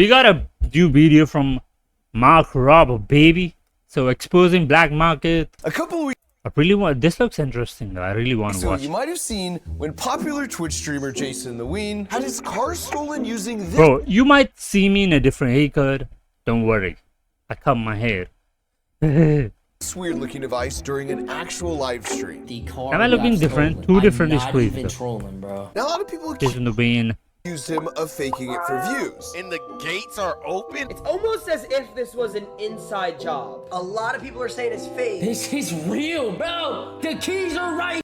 We got a new video from Mark Robb, baby. So exposing black market. A couple of weeks I really want. This looks interesting though. I really want to watch. you might have seen when popular Twitch streamer Jason the Ween had his car stolen using this. Bro, you might see me in a different haircut. Don't worry, I cut my hair. This weird-looking device during an actual live stream. Am I looking different? Two different displays. Now a lot of people Jason the Ween. accused him of faking it for views. And the gates are open? It's almost as if this was an inside job. A lot of people are saying it's fake. This is real, bro. The keys are right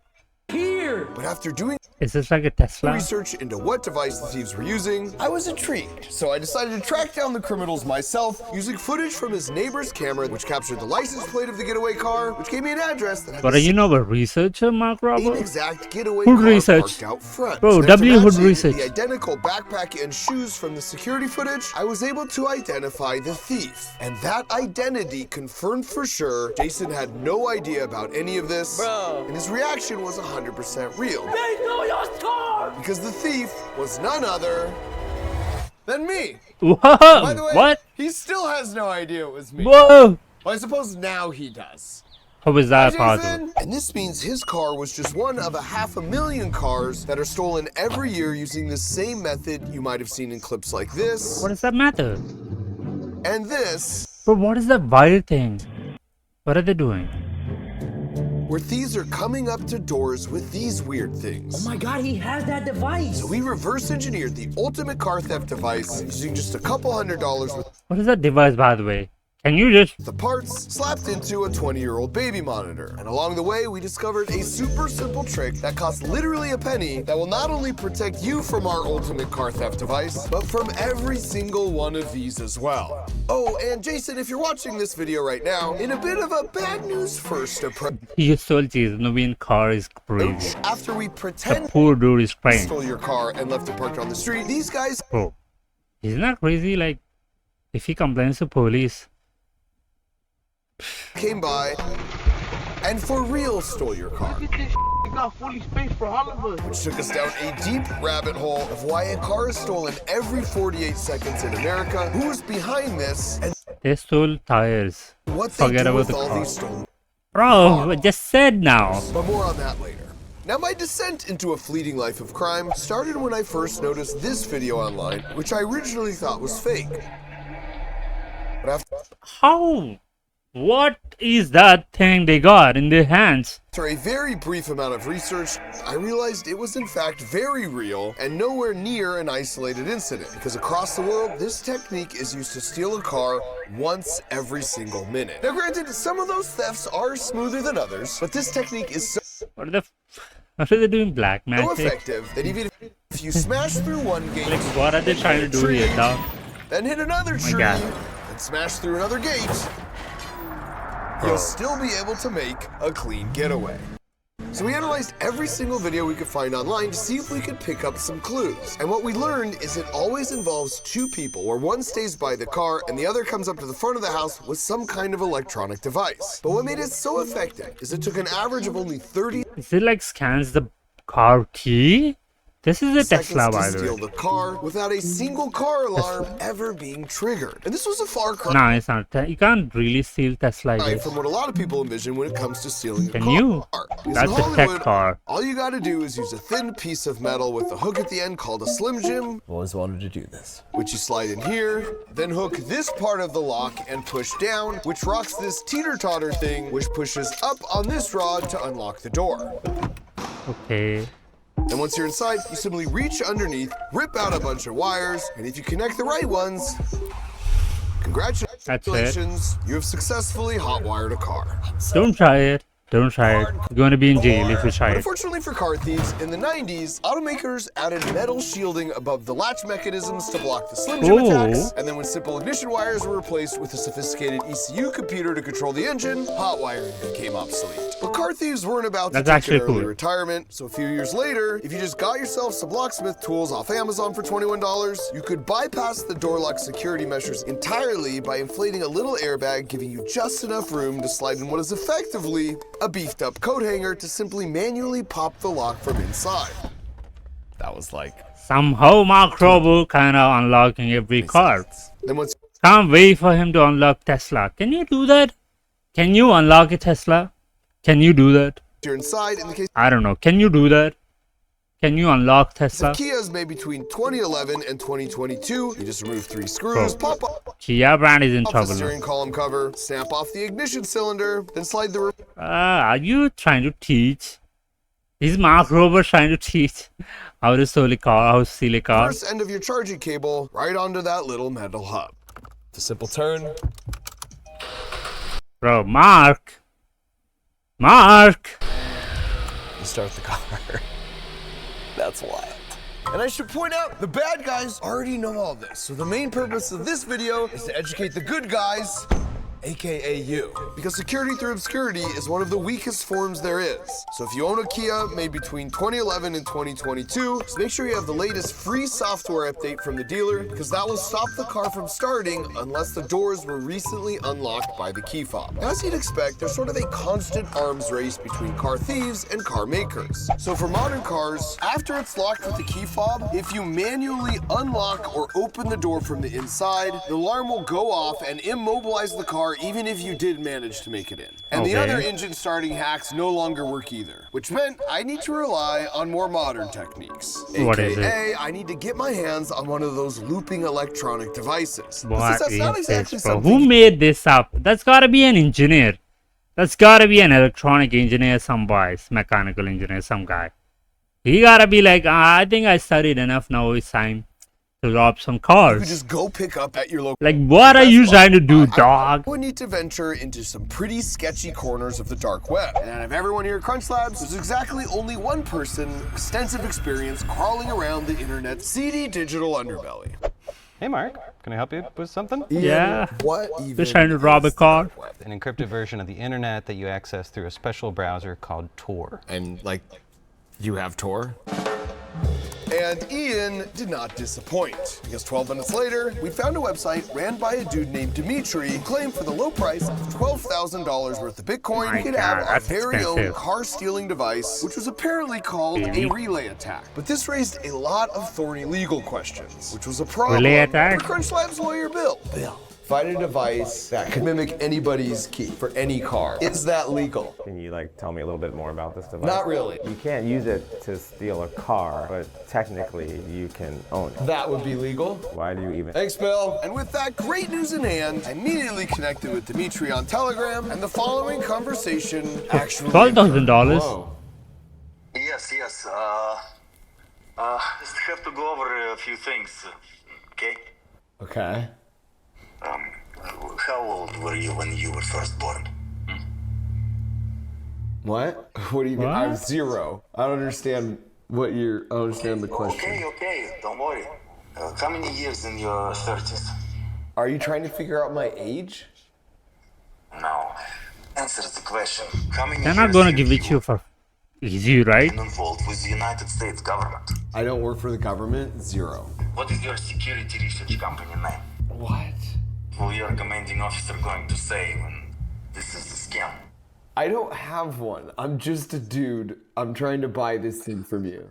here. But after doing Is this like a Tesla? research into what device the thieves were using, I was intrigued. So I decided to track down the criminals myself using footage from his neighbor's camera, which captured the license plate of the getaway car, which gave me an address that had But the you know what researcher, Mark Robb? same exact getaway Hood car research. parked out front. Bro, Then to W hood match it, research. the identical backpack and shoes from the security footage, I was able to identify the thief. And that identity confirmed for sure Jason had no idea about any of this. Bro. And his reaction was 100% real. They stole your car. Because the thief was none other than me. Whoa! By the way, What? he still has no idea it was me. Whoa! Well, I suppose now he does. How is that possible? Jason? And this means his car was just one of 500,000 cars that are stolen every year using the same method you might have seen in clips like this What does that matter? and this, But what is that wire thing? What are they doing? where thieves are coming up to doors with these weird things. Oh my God, he has that device. So we reverse engineered the ultimate car theft device using just a couple $100 with What is that device, by the way? Can you just... the parts slapped into a 20-year-old baby monitor. And along the way, we discovered a super simple trick that costs literally a penny that will not only protect you from our ultimate car theft device, but from every single one of these as well. Oh, and Jason, if you're watching this video right now, in a bit of a bad news first approach, He just told Jason the Ween car is crazy. after we The pretend poor dude is crying. stole your car and left it parked on the street, these guys Bro, isn't that crazy? Like, if he complains to police... came by and for real stole your car. You got fully space for all of us. Which took us down a deep rabbit hole of why a car is stolen every 48 seconds in America, who's behind this, and They stole tires. what they Forget do about with the all car. these stolen. Bro, I just said now. But more on that later. Now, my descent into a fleeting life of crime started when I first noticed this video online, which I originally thought was fake. But How? What is that thing they got in their hands? after a very brief amount of research, I realized it was in fact very real and nowhere near an isolated incident, because across the world, this technique is used to steal a car once every single minute. Now granted, some of those thefts are smoother than others, but this technique is so What are they doing? Black magic? effective that even if you smash through one gate, Like, what are they trying to do here, dog? then hit another tree, God. and smash through another gate, you'll still be able to make a clean getaway. So we analyzed every single video we could find online to see if we could pick up some clues. And what we learned is it always involves two people, where one stays by the car and the other comes up to the front of the house with some kind of electronic device. But what made it so effective is it took an average of only 30 Is it like scans the car key? This is a seconds Tesla, to by the steal way. the car without a single car alarm ever being triggered. And this was a far cry Nah, it's not. You can't really steal Tesla, I guess. from what a lot of people envision when it comes to stealing a Can car. you? Because That's in a tech Hollywood, car. all you gotta do is use a thin piece of metal with a hook at the end called a Slim Jim, I've always wanted to do this. which you slide in here, then hook this part of the lock and push down, which rocks this teeter-totter thing, which pushes up on this rod to unlock the door. Okay. And once you're inside, you simply reach underneath, rip out a bunch of wires, and if you connect the right ones, congratulations, you have successfully hotwired a car. Don't try it. Don't try it. You're going to be in jail if you try But it. unfortunately for car thieves, in the 90s, automakers added metal shielding above the latch mechanisms to block the Slim Jim Ooh. attacks, and then when simple ignition wires were replaced with a sophisticated ECU computer to control the engine, hot wiring became obsolete. But car thieves weren't about to That's take actually an early cool. retirement, so a few years later, if you just got yourself some locksmith tools off Amazon for $21, you could bypass the door lock security measures entirely by inflating a little airbag, giving you just enough room to slide in what is effectively a beefed up coat hanger to simply manually pop the lock from inside. That was like Somehow Mark Robo kind of unlocking every car. Then once Can't wait for him to unlock Tesla. Can you do that? Can you unlock a Tesla? Can you do that? you're inside, in the case I don't know. Can you do that? Can you unlock Tesla? of Kia's made between 2011 and 2022, you just remove 3 screws, pop off Kia brand is in the trouble now. steering column cover, snap off the ignition cylinder, then slide the Are you trying to teach? Is Mark Rober trying to teach how to steal a car, how to steal a car? reverse end of your charging cable right onto that little metal hub. It's a simple turn. Bro, Mark. Mark. You start the car. That's wild. And I should point out, the bad guys already know all this. So the main purpose of this video is to educate the good guys, AKA you. Because security through obscurity is one of the weakest forms there is. So if you own a Kia made between 2011 and 2022, just make sure you have the latest free software update from the dealer, because that will stop the car from starting unless the doors were recently unlocked by the key fob. As you'd expect, there's sort of a constant arms race between car thieves and car makers. So for modern cars, after it's locked with the key fob, if you manually unlock or open the door from the inside, the alarm will go off and immobilize the car even if you did manage to make it in. And the Okay. other engine starting hacks no longer work either, which meant I need to rely on more modern techniques. What is AKA, I need to get my hands on one of those looping electronic devices. But What since that's not is exactly this, bro? something Who made this up? That's gotta be an engineer. That's gotta be an electronic engineer, some boys, mechanical engineer, some guy. He gotta be like, I think I studied enough, now it's time to rob some you could cars. just go pick up at your local. Like, what are you trying to do, dog? I would need to venture into some pretty sketchy corners of the dark web. And out of everyone here at Crunch Labs, there's exactly only one person with extensive experience crawling around the internet's seedy digital underbelly. Hey Mark, can I help you with something? Yeah. What even Just trying to rob a is the car. dark web? An encrypted version of the internet that you access through a special browser called Tor. And like, you have Tor? And Ian did not disappoint, because 12 minutes later, we found a website ran by a dude named Dimitri who claimed for the low price of $12,000 worth of Bitcoin, My we could have God, our that's very own expensive. car stealing device, which was apparently called a Really? relay attack. But this raised a lot of thorny legal questions, which was a problem Relay attack? for Crunch Labs lawyer Bill. Find a device that could mimic anybody's key for any car. Is that legal? Can you like tell me a little bit more about this device? Not really. You can't use it to steal a car, but technically you can own it. That would be legal. Why do you even? Thanks, Bill. And with that great news in hand, I immediately connected with Dimitri on Telegram, and the following conversation actually $12,000. Whoa. Yes. Just have to go over a few things, okay? Okay. How old were you when you were first born? What? What do you mean? What? I'm 0. I don't understand what you're. I don't understand the question. Okay, don't worry. How many years in your 30s? Are you trying to figure out my age? No. Answer the question. How many They're not years gonna have give it to you for easy, right? been involved with the United States government? I don't work for the government. 0. What is your security research company name? What? Will your commanding officer going to say when this is a scam? I don't have one. I'm just a dude. I'm trying to buy this thing from you.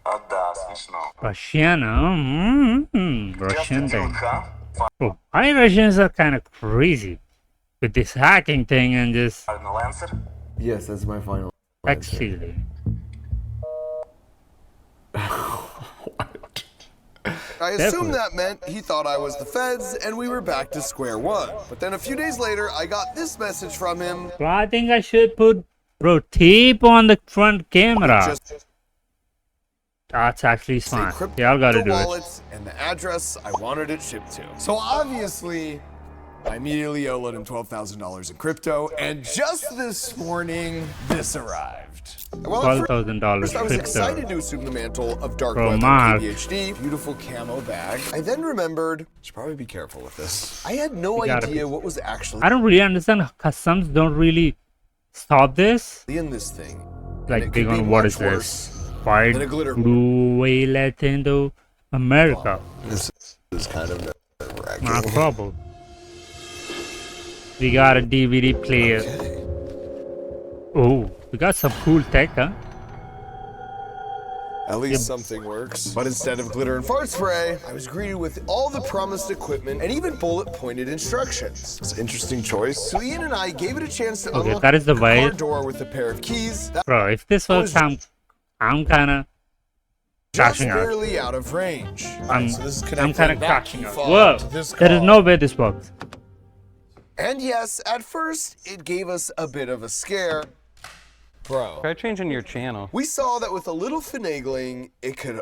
Да, смешно. Russian, Just Russian a thing. joke, huh? Bro, why Russians are kind of crazy with this hacking thing and just Final answer? Yes, that's my final answer. actually. I assumed Definitely. that meant he thought I was the feds and we were back to square one. But then a few days later, I got this message from him. Bro, I think I should put, bro, tape on the front camera. Just That's actually say smart. crypto Y'all gotta do it. wallets and the address I wanted it shipped to. So obviously, I immediately yelled him $12,000 in crypto, and just this morning, this arrived. Well, at $12,000 first I was excited crypto. to assume the mantle of dark Bro, web Mark. and PhD, beautiful camo bag. I then remembered, should probably be careful with this. I had no You gotta idea be. what was actually I don't really understand how customs don't really stop this. in this thing. Like, it they're could be going, what much is worse this? Why than a glitter- flew away Latino America? This is kind of nerve-wracking. Not a problem. We got a DVD player. Oh, we got some cool tech, huh? At least something works. But instead of glitter and fart spray, I was greeted with all the promised equipment and even bullet-pointed instructions. It's an interesting choice. So Ian and I gave it a chance to unlock that is the way. car door with a pair of keys. That Bro, if this works, I'm kind of just crashing out. barely out of range. I'm, So this is I'm connecting kind of that crashing key out. fob Whoa, to this there is car. no way this works. And yes, at first, it gave us a bit of a scare. Bro. Try changing your channel. We saw that with a little finagling, it could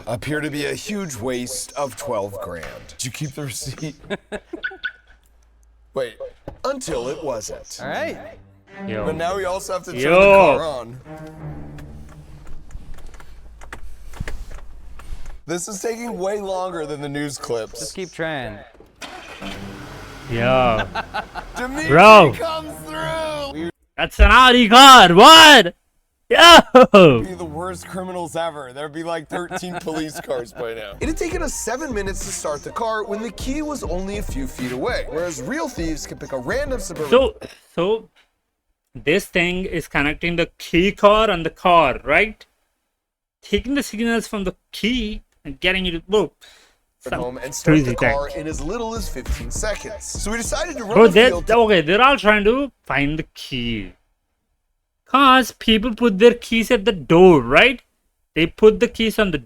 appear to be a huge waste of 12 grand. Did you keep the receipt? Wait, until it wasn't. All right. Yo. But now we also have to turn Yo. the car on. This is taking way longer than the news clips. Just keep trying. Yo. Dimitri Bro. comes through! That's an Audi car. What? Yo. Be the worst criminals ever. There'd be like 13 police cars by now. It had taken us 7 minutes to start the car when the key was only a few feet away, whereas real thieves can pick a random suburban. So this thing is connecting the key card and the car, right? Taking the signals from the key and getting you to move. Home and start Crazy the car thing. in as little as 15 seconds. So we decided to run Bro, the field. they're all trying to find the key. Cause people put their keys at the door, right? They put the keys on the,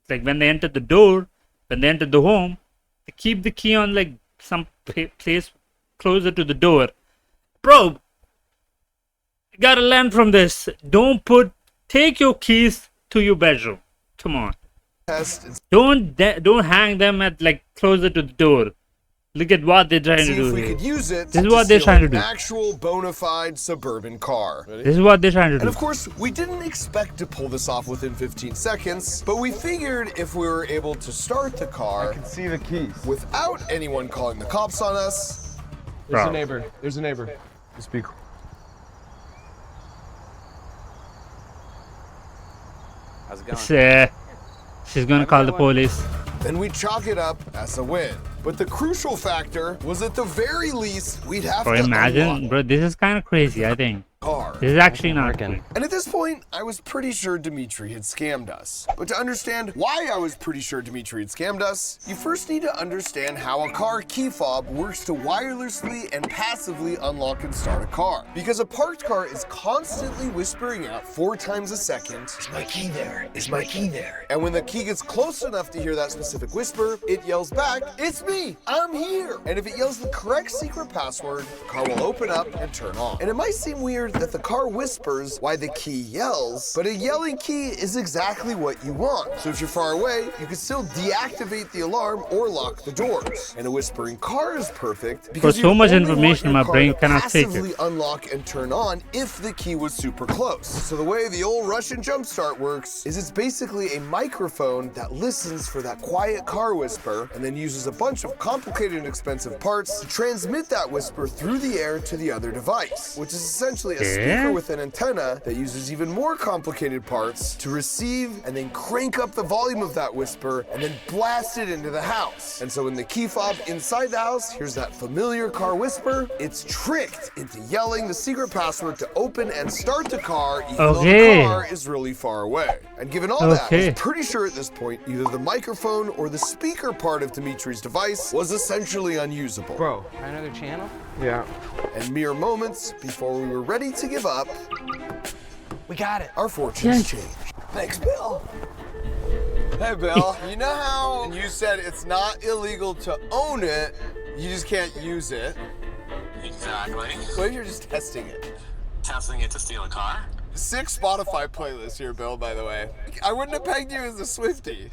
like when they enter the door, when they enter the home, they keep the key on like some place closer to the door. Bro, you gotta learn from this. Take your keys to your bedroom. Come on. Test and Don't hang them at like closer to the door. Look at what they're trying to see do if we here. could use it This is what they're steal trying to an do. actual bona fide suburban car. This is what they're trying to And do. of course, we didn't expect to pull this off within 15 seconds, but we figured if we were able to start the car See the keys. without anyone calling the cops on us, Bro. There's a neighbor. Speak. How's it going? She's gonna call the police. then we'd chalk it up as a win. But the crucial factor was at the very least, we'd have Bro, to imagine, unlock bro, this is kind of crazy, I think. the car. This is actually not Working. good. And at this point, I was pretty sure Dimitri had scammed us. But to understand why I was pretty sure Dimitri had scammed us, you first need to understand how a car key fob works to wirelessly and passively unlock and start a car. Because a parked car is constantly whispering out 4 times a second, "Is my key there? Is my key there?" And when the key gets close enough to hear that specific whisper, it yells back, "It's me, I'm here." And if it yells the correct secret password, the car will open up and turn on. And it might seem weird that the car whispers why the key yells, but a yelling key is exactly what you want. So if you're far away, you can still deactivate the alarm or lock the doors. And a whispering car is perfect because so you much only want information, your my car brain to cannot take it. passively unlock and turn on if the key was super close. So the way the old Russian jump start works is it's basically a microphone that listens for that quiet car whisper and then uses a bunch of complicated and expensive parts to transmit that whisper through the air to the other device, which is essentially a speaker with an antenna that uses even more complicated parts to receive and then crank up the volume of that whisper and then blast it into the house. And so when the key fob inside the house hears that familiar car whisper, it's tricked into yelling the secret password to open and start the car even though the car is really far away. And given all that, I was pretty sure at this point either the microphone or the speaker part of Dimitri's device was essentially unusable. Bro, try another channel? Yeah. And mere moments before we were ready to give up, We got it. our fortunes changed. Thanks, Bill. Hey, Bill. You know how you said it's not illegal to own it, you just can't use it? Exactly. What if you're just testing it? Testing it to steal a car? 6 Spotify playlists here, Bill, by the way. I wouldn't have pegged you as a Swiftie.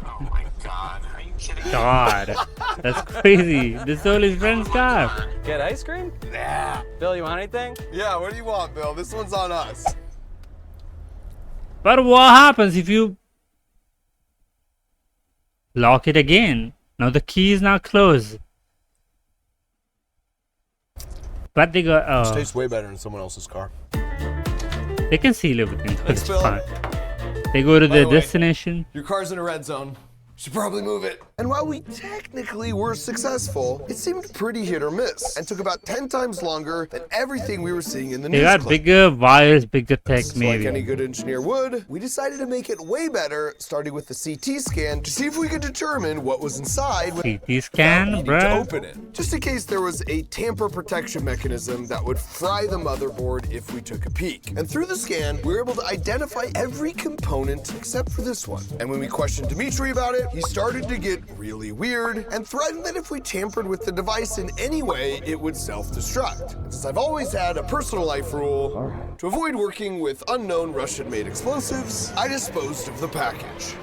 Oh my god, are you kidding me? God, that's crazy. This is all his friend's car. Get ice cream? Yeah. Bill, you want anything? Yeah, what do you want, Bill? This one's on us. But what happens if you lock it again? Now the key is now closed. But they got Tastes way better in someone else's car. they can seal everything. Thanks, It's Bill. fine. They go to By their the way, destination. Your car's in a red zone. Should probably move it. And while we technically were successful, it seemed pretty hit or miss and took about 10 times longer than everything we were seeing in the They news got clip. bigger wires, bigger tech, Just like any maybe. good engineer would, we decided to make it way better, starting with the CT scan to see if we could determine what was inside CT without scan, needing to bruh. open it. Just in case there was a tamper protection mechanism that would fry the motherboard if we took a peek. And through the scan, we were able to identify every component except for this one. And when we questioned Dimitri about it, he started to get really weird and threatened that if we tampered with the device in any way, it would self-destruct. And since I've always had a personal life rule, to avoid working with unknown Russian-made explosives, I disposed of the package.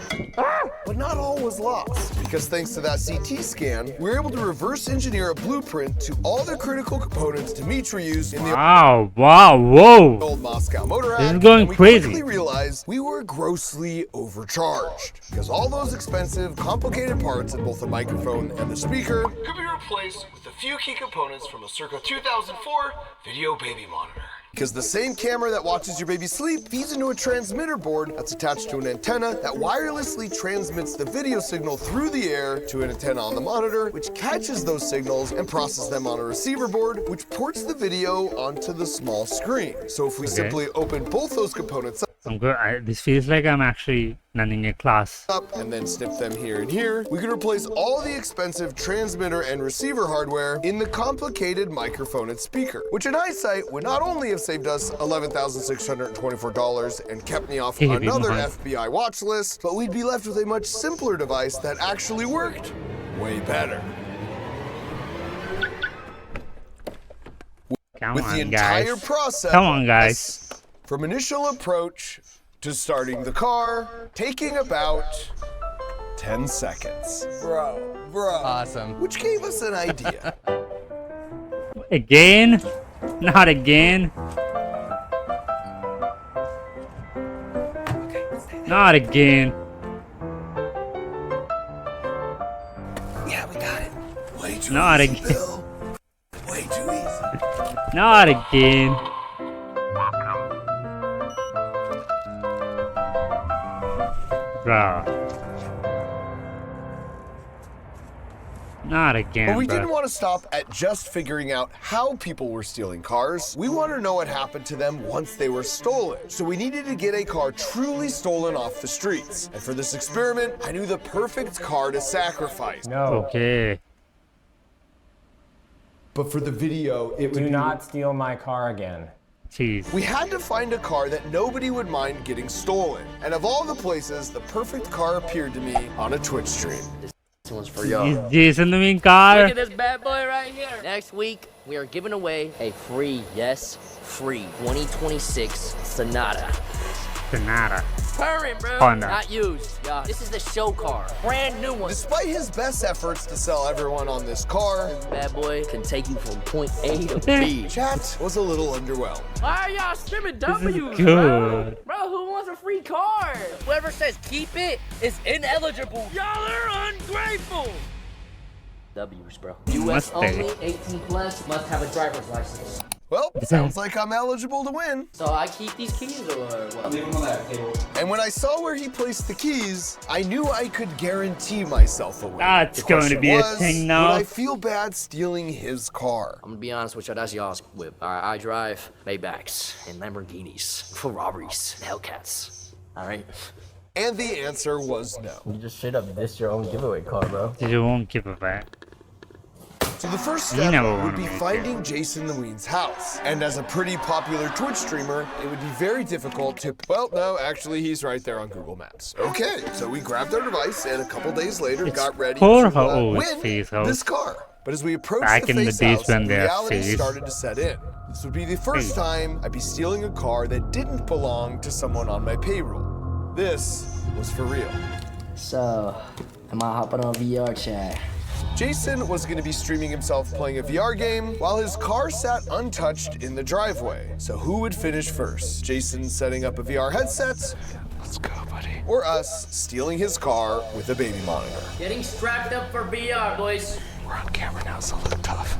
But not all was lost, because thanks to that CT scan, we were able to reverse engineer a blueprint to all the critical components Dimitri used in the Wow, whoa. old Moscow motor This is act, going and we crazy. quickly realized we were grossly overcharged, because all those expensive, complicated parts in both the microphone and the speaker could be replaced with a few key components from a circa 2004 video baby monitor. Because the same camera that watches your baby sleep feeds into a transmitter board that's attached to an antenna that wirelessly transmits the video signal through the air to an antenna on the monitor, which catches those signals and processes them on a receiver board, which ports the video onto the small screen. So if we simply open both those components I'm good. This feels like I'm actually running a class. up and then snip them here and here, we can replace all the expensive transmitter and receiver hardware in the complicated microphone and speaker, which in hindsight would not only have saved us $11,624 and kept me off Hey, another Mohan. FBI watch list, but we'd be left with a much simpler device that actually worked way better. Come With the on, entire guys. process, Come on, guys. from initial approach to starting the car, taking about 10 seconds. Bro. Awesome. Which gave us an idea. Again? Not again. Not again. Yeah, we got it. Way too Not easy, again. Bill. Way too easy. Not again. Bro. Not again, But we bro. didn't want to stop at just figuring out how people were stealing cars. We wanted to know what happened to them once they were stolen. So we needed to get a car truly stolen off the streets. And for this experiment, I knew the perfect car to sacrifice. No, Okay. But for the video, it do not steal my car again. Jeez. We had to find a car that nobody would mind getting stolen. And of all the places, the perfect car appeared to me on a Twitch stream. This one's for y'all. Is Jason the main car? Look at this bad boy right here. Next week, we are giving away a free, yes, free 2026 Sonata. Sonata. Current, bro. Honda. Not used. Y'all, this is the show car. Brand new one. Despite his best efforts to sell everyone on this car, This bad boy can take you from point A to B. chat was a little underwhelmed. Why are y'all stripping W's, good. bro? Bro, who wants a free car? Whoever says keep it is ineligible. Y'all are ungrateful. W's, bro. US Mustang. only, 18 plus, must have a driver's license. Well, sounds like I'm eligible to win. So I keep these keys or what? Leave them on that table. And when I saw where he placed the keys, I knew I could guarantee myself a win. That's The going to question be a was, thing now. Would I feel bad stealing his car? I'm gonna be honest with you, that's y'all's whip. Alright, I drive Maybachs and Lamborghinis, Ferraris, and Hellcats. Alright? And the answer was no. You just straight up dissed your own giveaway car, bro. You won't give a back. So the first You step never would wanna be make finding Jason the Ween's house. And as a pretty popular Twitch streamer, it would be very difficult to, well, no, actually he's right there on Google Maps. Okay, so we grabbed our device and a couple days later got ready poor to hoes, win face hoes. this car. But as we approached Back the in the face days house, when they're reality face. started to set in. This would be the first time I'd be stealing a car that didn't belong to someone on my payroll. This was for real. So, am I hopping on VR chat? Jason was going to be streaming himself playing a VR game while his car sat untouched in the driveway. So who would finish first? Jason setting up a VR headset? Let's go, buddy. Or us stealing his car with a baby monitor? Getting strapped up for VR, boys. We're on camera now, so look tough.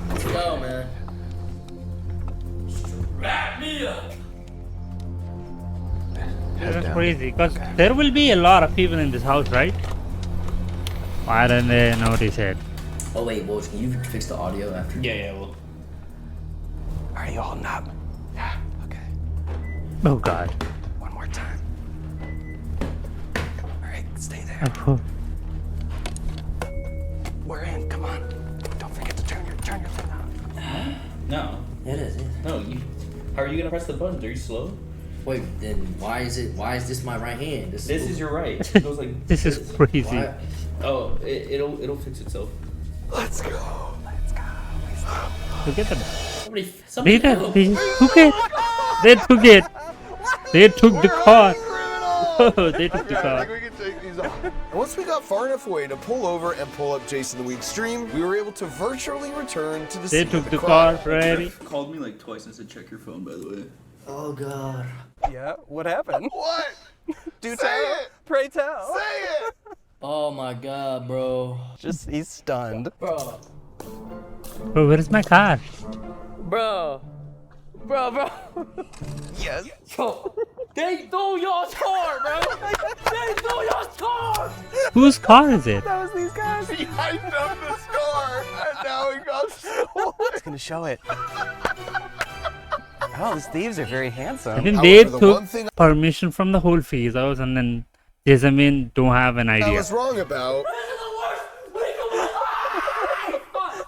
Let's go, man. Strap me up. head That's down. crazy. Because there will be a lot of people in this house, right? Why don't they notice it? Oh wait, Woj, can you fix the audio after? Yeah, well. Are you holding up? Yeah. Okay. Oh god. One more time. All right, stay there. Oh, We're in. Come on. Don't forget to turn your thing on. No. It is. No, you. How are you gonna press the buttons? Are you slow? Wait, then why is this my right hand? This is your right. It goes like this is crazy. Why? Oh, it'll fix itself. Let's go. Look at them. Somebody They help. took it. They took it. They took the car. They took the car. We can take these off. And once we got far enough away to pull over and pull up Jason the Week's stream, we were able to virtually return to the They scene took of the crime. car already. Called me like twice and said check your phone, by the way. Oh god. Yeah. What happened? What? Do Say tell. it. Pray tell. Say it! Oh my god, bro. Just he's stunned. Bro. Bro, where is my car? Bro. Bro. Yes. Bro. They stole your car, bro. They stole your car. Whose car is it? That was these guys. He hyped up the score, and now he got stolen. It's gonna show it. Oh, these thieves are very I handsome. think However, they the took one thing permission from the whole phase house and then Jasmine don't have an I idea. was wrong about This is the worst week of my life.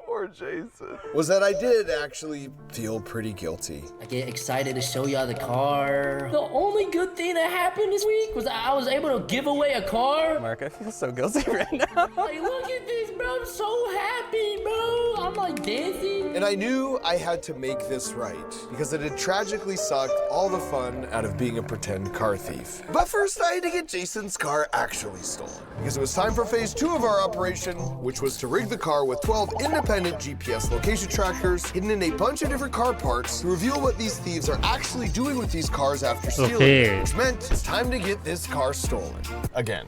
poor Jason was that I did actually feel pretty guilty. I get excited to show y'all the car. The only good thing that happened this week was I was able to give away a car. Mark, I feel so guilty right now. Like, look at this, bro. I'm so happy, bro. I'm like dancing. And I knew I had to make this right because it had tragically sucked all the fun out of being a pretend car thief. But first I had to get Jason's car actually stolen because it was time for phase 2 of our operation, which was to rig the car with 12 independent GPS location trackers hidden in a bunch of different car parts to reveal what these thieves are actually doing with these cars after stealing them, which meant it's time to get this car stolen. Again.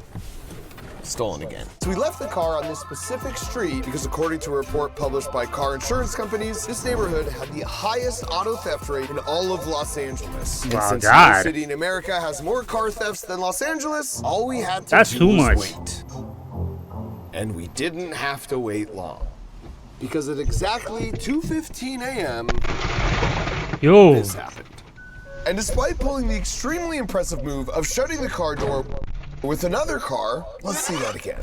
Stolen again. So we left the car on this specific street because according to a report published by car insurance companies, this neighborhood had the highest auto theft rate in all of Los Angeles. And Wow, since God. no city in America has more car thefts than Los Angeles, all we had to That's do too was much. wait. And we didn't have to wait long. Because at exactly 2:15 a.m., Yo, this happened. And despite pulling the extremely impressive move of shutting the car door with another car, let's see that again.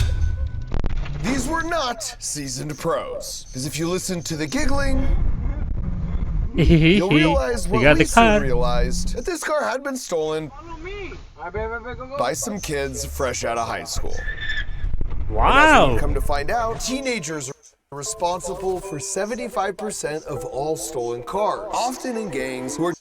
These were not seasoned pros. Because if you listen to the giggling, you'll realize they what got we the soon car. realized, that this car had been stolen by some kids fresh out of high school. And as we Wow. would come to find out, teenagers are responsible for 75% of all stolen cars, often in gangs who are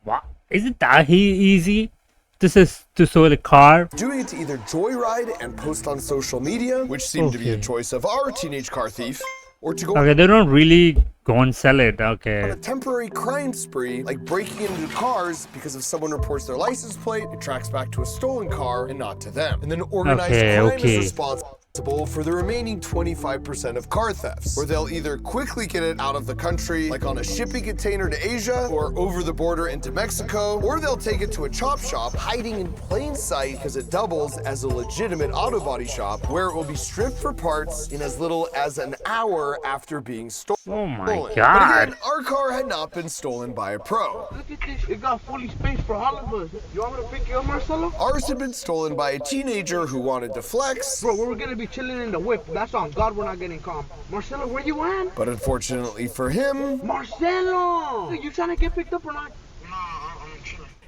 What? Is it that easy? This is to steal a car. doing it to either joyride and post on social media, which seemed to be a Okay. choice of our teenage car thief, or to go Okay, they don't really go and sell it. on Okay. a temporary crime spree, like breaking into cars because if someone reports their license plate, it tracks back to a stolen car and not to them. And then organized crime Okay. is responsible for the remaining 25% of car thefts, where they'll either quickly get it out of the country, like on a shipping container to Asia, or over the border into Mexico, or they'll take it to a chop shop, hiding in plain sight because it doubles as a legitimate auto body shop, where it will be stripped for parts in as little as an hour after being stolen. Oh my But god. again, our car had not been stolen by a pro. Look at this. It got fully space for all of us. You want me to pick you up, Marcelo? Ours had been stolen by a teenager who wanted to flex, Bro, we're gonna be chilling in the whip. That's on God we're not getting calm. Marcelo, where you at? but unfortunately for him, Marcelo! You trying to get picked up or not?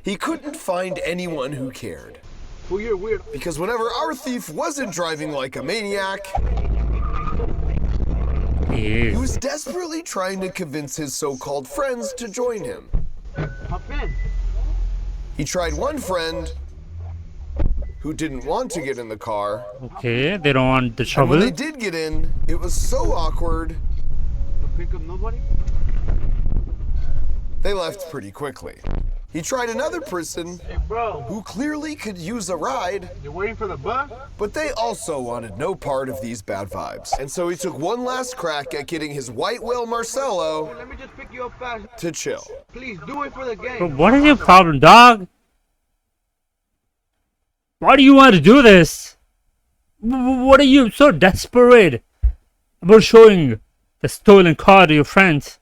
he couldn't find anyone who cared. Well, you're weird. Because whenever our thief wasn't driving like a maniac, He he was is. desperately trying to convince his so-called friends to join him. Hop in. He tried one friend who didn't want to get in the car, Okay, they don't want the and when they trouble. did get in, it was so awkward, To pick up nobody? they left pretty quickly. He tried another person Hey, bro. who clearly could use a ride, You waiting for the bus? but they also wanted no part of these bad vibes. And so he took one last crack at getting his white whale Marcelo Let me just pick you up fast. to chill. Please do it for the Bro, game. what is your problem, dog? Why do you want to do this? What are you so desperate about showing the stolen car to your friends?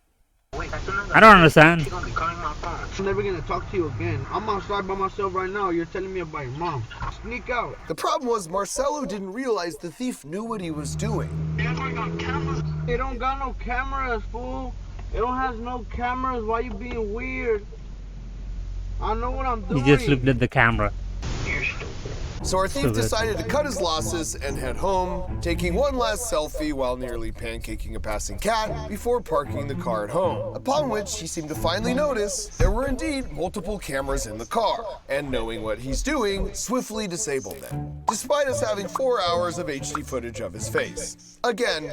I don't understand. I'm never gonna talk to you again. I'm outside by myself right now. You're telling me about your mom. Sneak out. The problem was Marcelo didn't realize the thief knew what he was doing. They don't got no cameras, fool. They don't have no cameras. Why you being weird? I know what I'm doing. He just looked at the camera. So our thief decided to cut his losses and head home, taking one last selfie while nearly pancaking a passing cat before parking the car at home. Upon which he seemed to finally notice there were indeed multiple cameras in the car, and knowing what he's doing, swiftly disabled them, despite us having 4 hours of HD footage of his face. Again,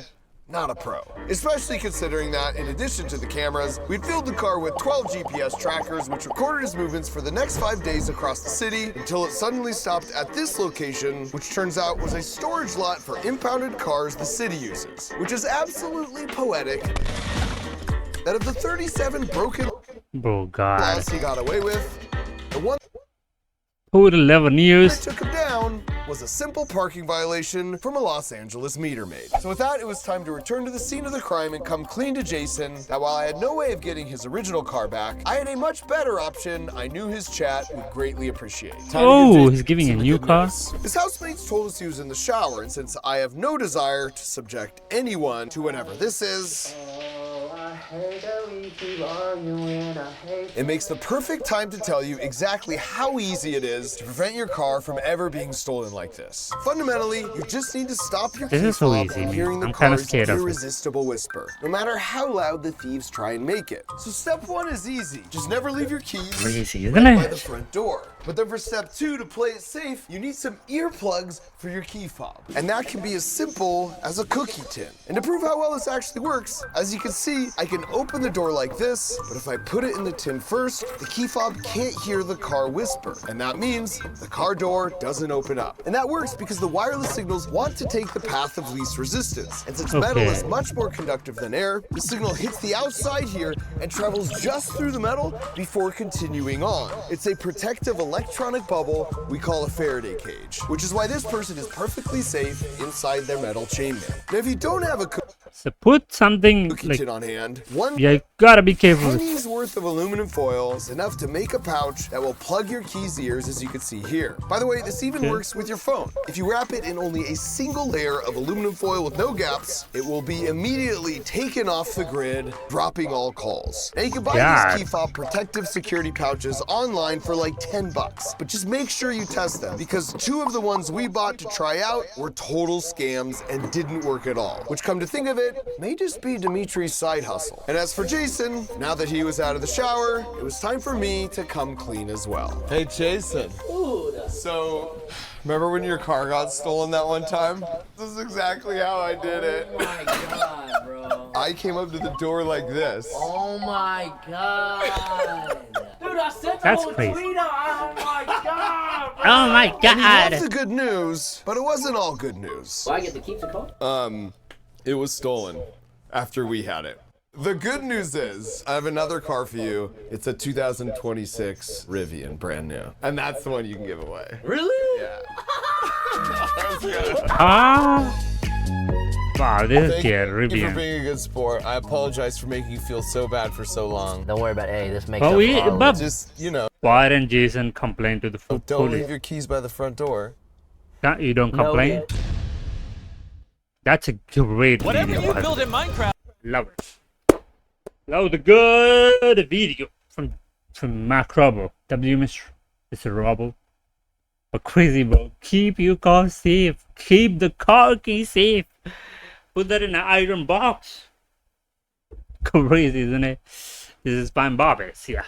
not a pro. Especially considering that, in addition to the cameras, we'd filled the car with 12 GPS trackers which recorded his movements for the next 5 days across the city until it suddenly stopped at this location, which turns out was a storage lot for impounded cars the city uses. Which is absolutely poetic that of the 37 broken Oh God. laws he got away with, the one Who the level that news? took him down was a simple parking violation from a Los Angeles meter maid. So with that, it was time to return to the scene of the crime and come clean to Jason that while I had no way of getting his original car back, I had a much better option I knew his chat would greatly appreciate. Time to give Oh, Jason he's giving a some new good car? news. His housemates told us he was in the shower, and since I have no desire to subject anyone to whatever this is, it makes the perfect time to tell you exactly how easy it is to prevent your car from ever being stolen like this. Fundamentally, you just need to stop your This key is so fob easy, from man. hearing the I'm kinda car's scared of it. irresistible whisper, no matter how loud the thieves try and make it. So step 1 is easy. Just never leave your keys Crazy, isn't by the it? front door. But then for step 2, to play it safe, you need some earplugs for your key fob. And that can be as simple as a cookie tin. And to prove how well this actually works, as you can see, I can open the door like this, but if I put it in the tin first, the key fob can't hear the car whisper. And that means the car door doesn't open up. And that works because the wireless signals want to take the path of least resistance. And since metal Okay. is much more conductive than air, the signal hits the outside here and travels just through the metal before continuing on. It's a protective electronic bubble we call a Faraday cage, which is why this person is perfectly safe inside their metal chainmail. Now, if you don't have a So put something cookie like, tin on hand, one yeah, you gotta be careful with. penny's worth of aluminum foil is enough to make a pouch that will plug your key's ears, as you can see here. By the way, this even works with your phone. If you wrap it in only a single layer of aluminum foil with no gaps, it will be immediately taken off the grid, dropping all calls. Now you can buy God. these key fob protective security pouches online for like $10, but just make sure you test them because 2 of the ones we bought to try out were total scams and didn't work at all. Which, come to think of it, may just be Dimitri's side hustle. And as for Jason, now that he was out of the shower, it was time for me to come clean as well. Hey Jason. So, remember when your car got stolen that one time? This is exactly how I did it. Oh my god, bro. I came up to the door like this. Oh my god. Dude, I sent the That's whole crazy. tweet out. Oh my god, bro. Oh my And he loved God. the good news, but it wasn't all good news. Do I get to keep the car? It was stolen after we had it. The good news is, I have another car for you. It's a 2026 Rivian, brand new. And that's the one you can give away. Really? Yeah. That was good. Ah. Wow, this is Thank you for Rivian. being a good sport. I apologize for making you feel so bad for so long. Don't worry about it. Hey, this makes But up we, for all of but it. Just, you know, why didn't Jason complain to the don't leave police? your keys by the front door. You don't No, complain? yeah. That's a great Whatever video. you build in Minecraft. Love it. Love the good video from Mac Rubble. Mr. Rubble. But crazy, bro. Keep your car safe. Keep the car key safe. Put that in an iron box. Crazy, isn't it? This is Spine Bobbers. Yeah.